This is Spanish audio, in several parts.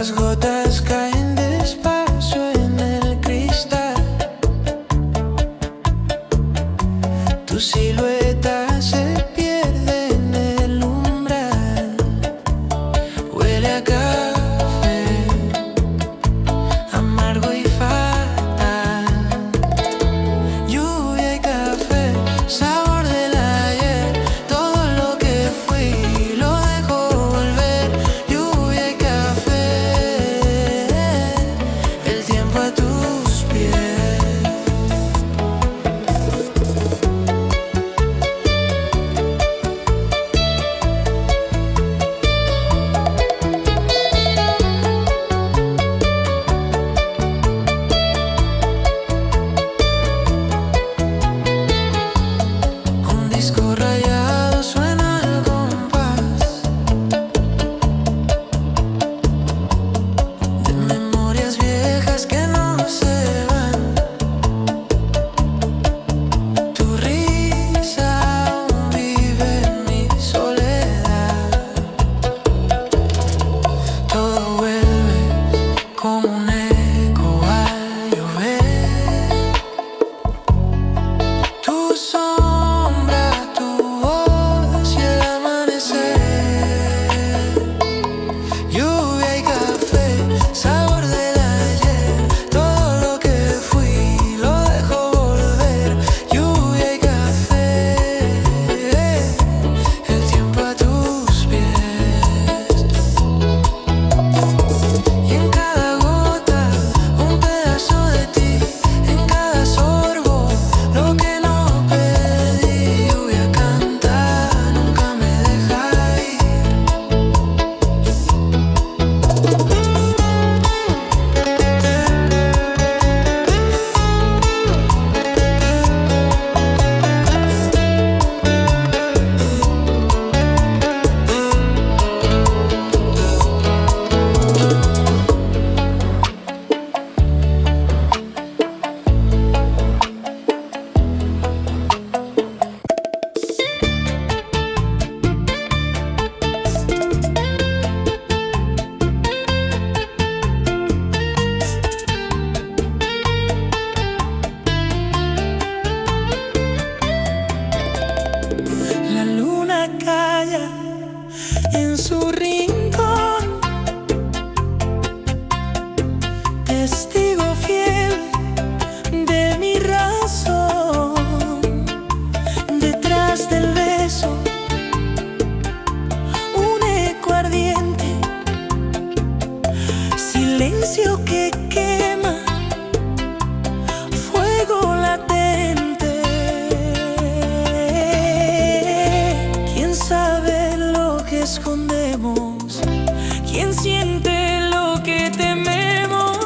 Las gotas caen despacio en el cristal. Tu silueta se pierde en el umbral. Huele a café, amargo y fatal. Lluvia y café, sabor del ayer. Todo lo que fui lo dejo volver. Lluvia y café, el tiempo a tus pies. Un disco rayado suena al compás de memorias viejas que no se van. Tu risa aún vive en mi soledad. Todo vuelve como un eco al llover. Tu sombra, tu voz y el amanecer. Lluvia y café, sabor del ayer. Todo lo que fui lo dejo volver. Lluvia y café, el tiempo a tus pies. Y en cada gota un pedazo de ti. En cada sorbo lo que no pedí. Lluvia canta, nunca me deja ir. La luna calla en su rincón, testigo fiel de mi razón. Detrás del beso, un eco ardiente, silencio que quema, fuego latente. ¿Quién sabe lo que escondemos? ¿Quién siente lo que tememos?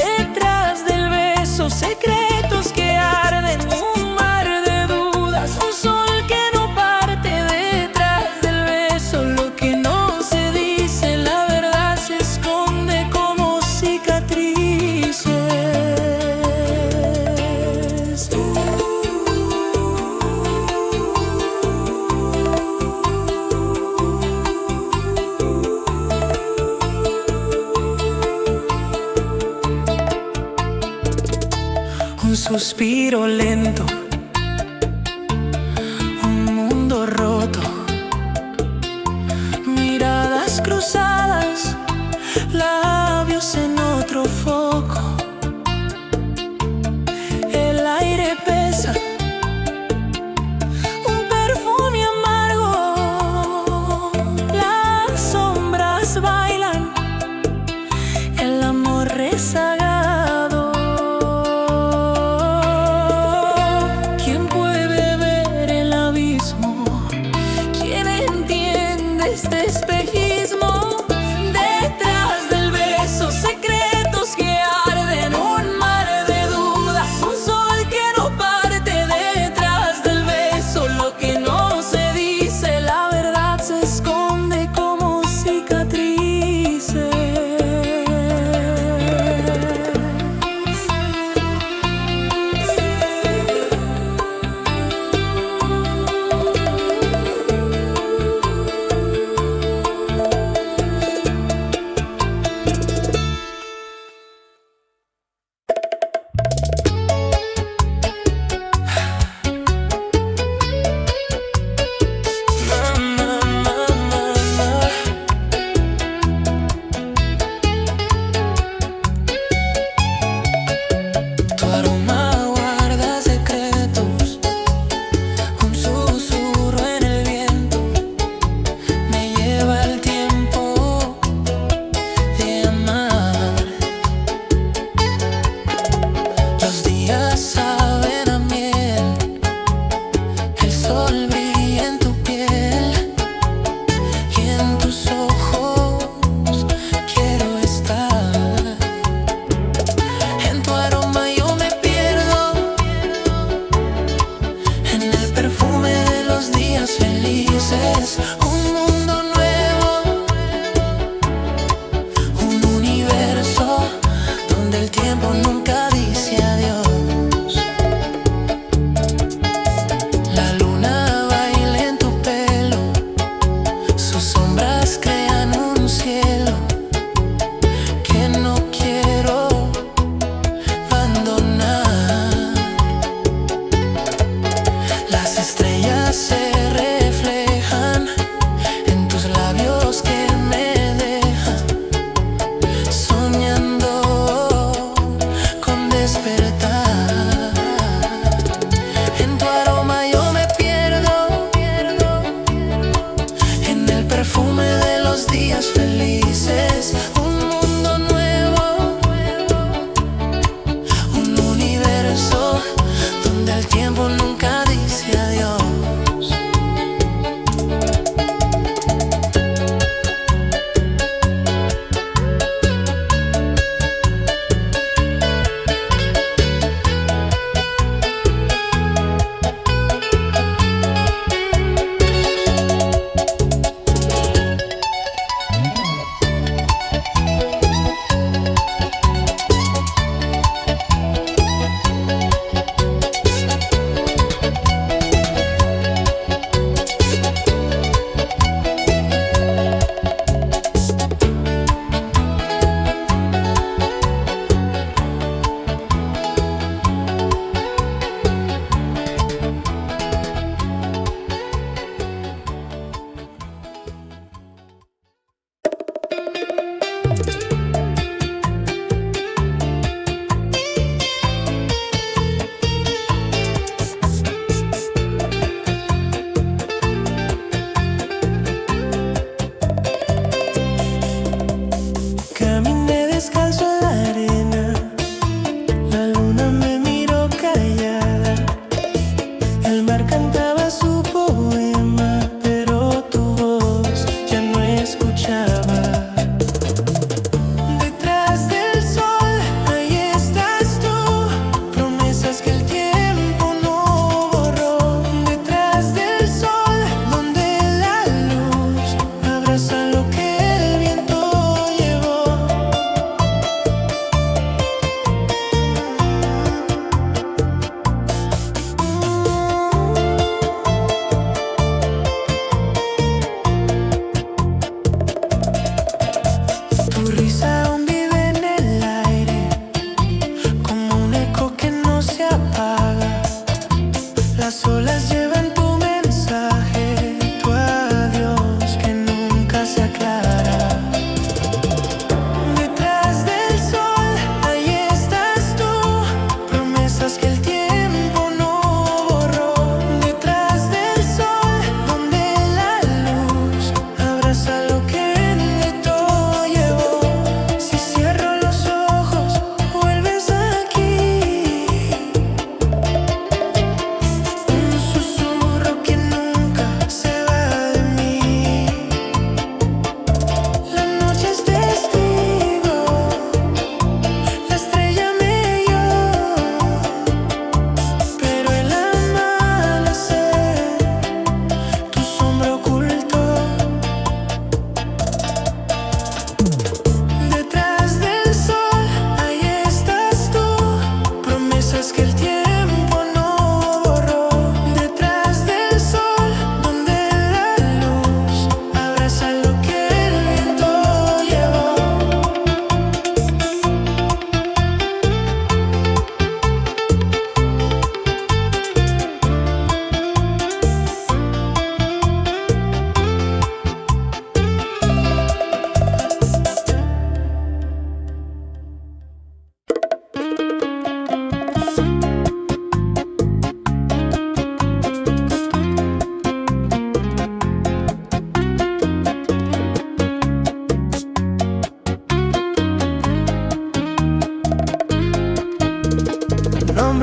Detrás del beso, secretos que arden, un mar de dudas, un sol que no parte. Detrás del beso, lo que no se dice, la verdad se esconde como cicatrices. Un suspiro lento, un mundo roto, miradas cruzadas, labios en otro foco. El aire pesa, un perfume amargo. Las sombras bailan, el amor rezagado.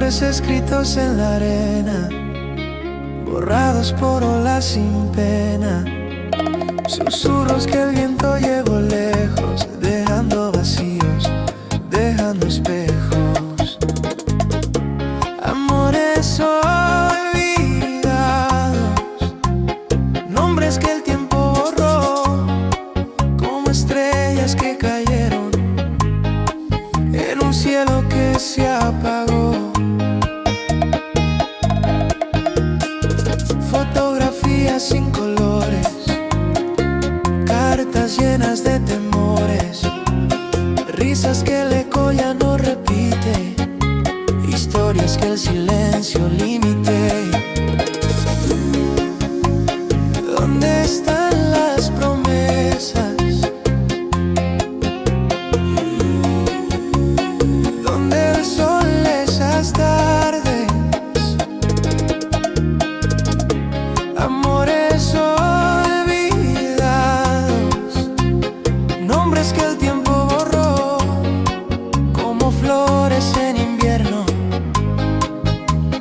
nombres escritos en la arena, borrados por olas sin pena. Susurros que el viento llevó lejos, dejando vacíos, dejando espejos. Amores olvidados, nombres que el tiempo borró, como estrellas que cayeron en un cielo que se apagó. Fotografías sin colores, cartas llenas de temores, risas que el eco ya no repite, historias que el silencio limite. ¿Dónde están las promesas? ¿Dónde el sol esas tardes? Amores olvidados, nombres que el tiempo borró, como flores en invierno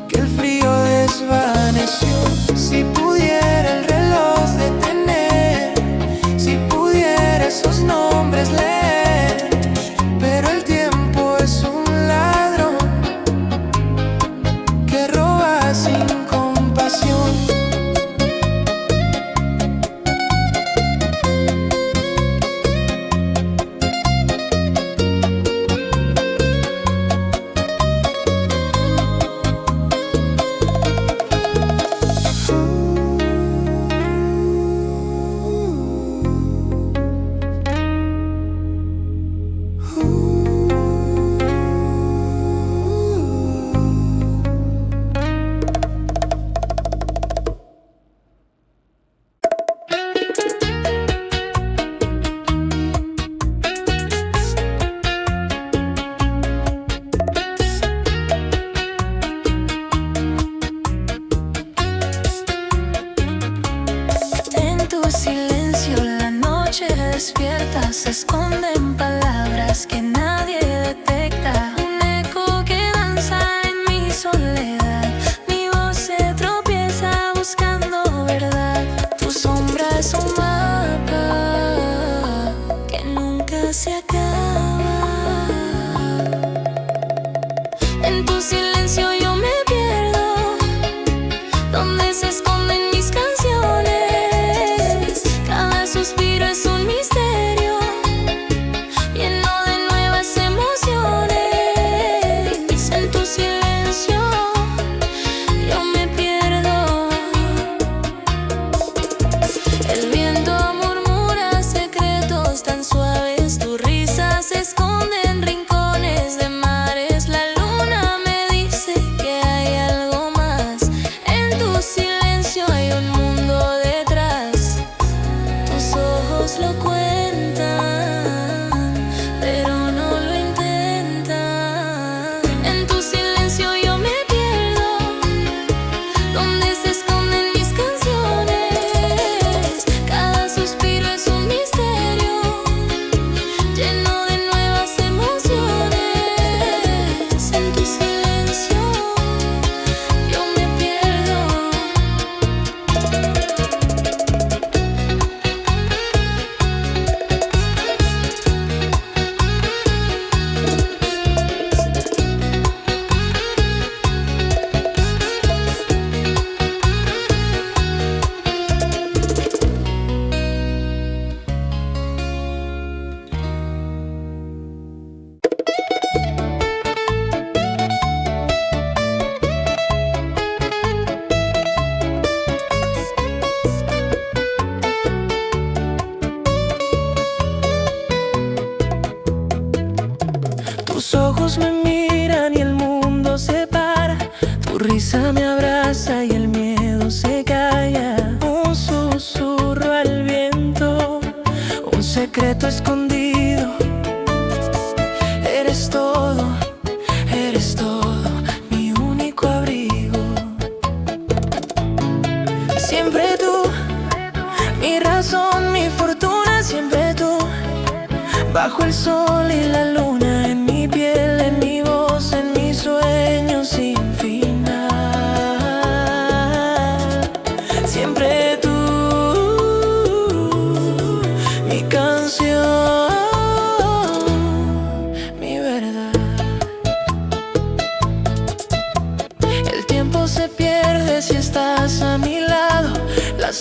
que el frío desvaneció. Si pudiera el reloj detener, si pudiera esos nombres leer, pero el tiempo es un ladrón que roba sin compasión. Despierta, se esconden palabras que nadie detecta. Un eco que danza en mi soledad, mi voz se tropieza buscando verdad. Tu sombra es un mapa que nunca se acaba. En tu silencio yo me pierdo, donde se esconden mis canciones. Cada suspiro es un misterio, lleno de nuevas emociones. En tu silencio yo me pierdo. El viento murmura secretos tan suaves, tu risa se esconde en rincones de mares. La luna me dice que hay algo más. En tu silencio hay un mundo detrás. Tus ojos lo cuentan, pero no lo intentan. En tu silencio yo me pierdo, donde se esconden mis canciones. Cada suspiro es un misterio, lleno de nuevas emociones. En tu silencio yo me pierdo. Tus ojos me miran y el mundo se para. Tu risa me abraza y el miedo se calla. Un susurro al viento, un secreto escondido. Eres todo, mi único abrigo. Siempre tú, mi razón, mi fortuna, siempre tú. Bajo el sol y la luna, en mi piel, en mi voz, en mis sueños, sin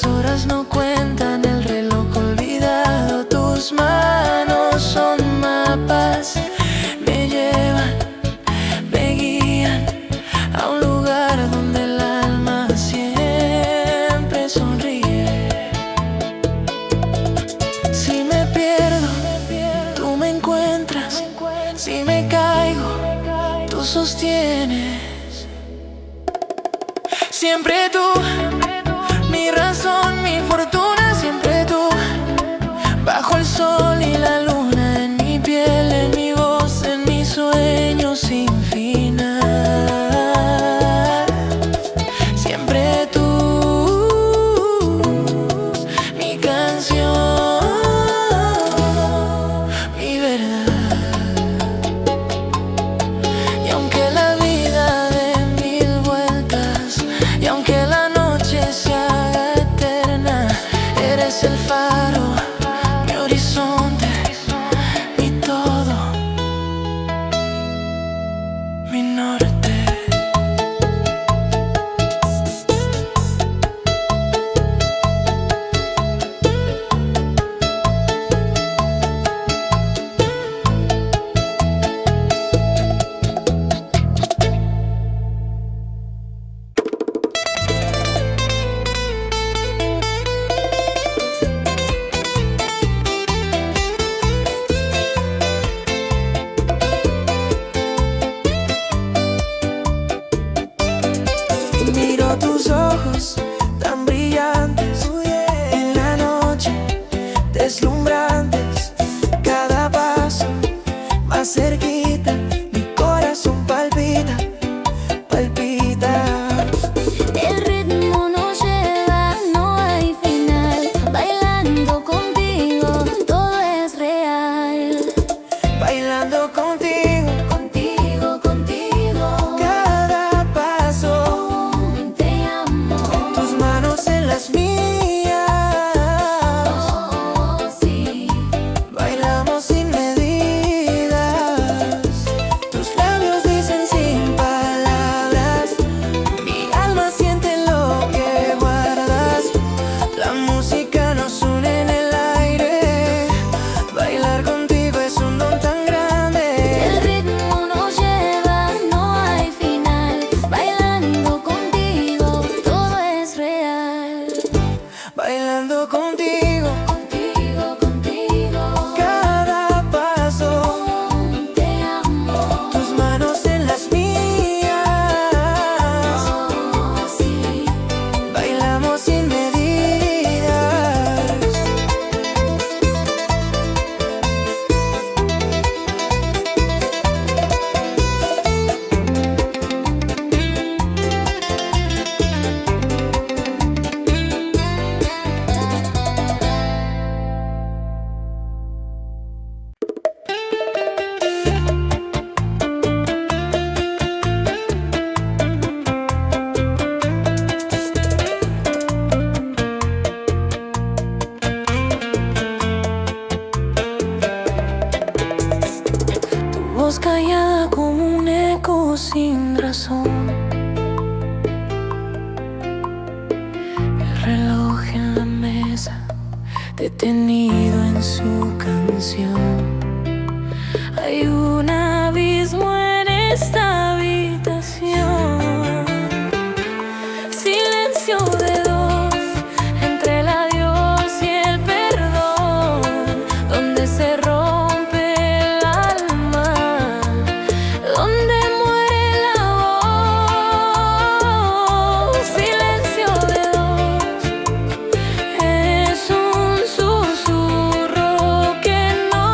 Las horas no cuentan, el reloj olvidado. Tus manos son mapas, me llevan, me guían a un lugar donde el alma siempre sonríe. Si me pierdo, tú me encuentras. Si me caigo, tú sostienes. Siempre tú, mi razón, mi fortuna, siempre tú. Bajo el sol y la luna, en mi piel, en mi voz, en mis sueños sin final. Siempre tú, mi canción, mi verdad. Y aunque la vida dé mil vueltas, y aunque la noche se haga eterna, eres el faro, mi horizonte, mi todo, mi norte. Miro tus ojos tan brillantes en la noche, deslumbrantes. Cada paso más cerquita, mi corazón palpita, palpita. El ritmo nos lleva, no hay final. Bailando contigo, todo es real. Bailando contigo, Contigo, contigo, cada paso, te amo. tus manos en las mías. Oh, sí. Bailamos sin medidas, tus labios dicen sin palabras, mi alma siente lo que guardas. La música nos une en el aire, bailar contigo es un don tan grande. El ritmo nos lleva, no hay final. Bailando contigo, todo es real. Bailando contigo, Contigo, contigo, cada paso, te amo. tus manos en las mías. Oh, sí. Bailamos sin medidas. Tu voz callada como un eco sin razón. El reloj en la mesa, detenido en su canción. Hay un abismo en esta habitación. Silencio de dos, entre el adiós y el perdón, donde se rompe el alma, donde muere la voz. Silencio de dos, es un susurro que no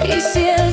Y si el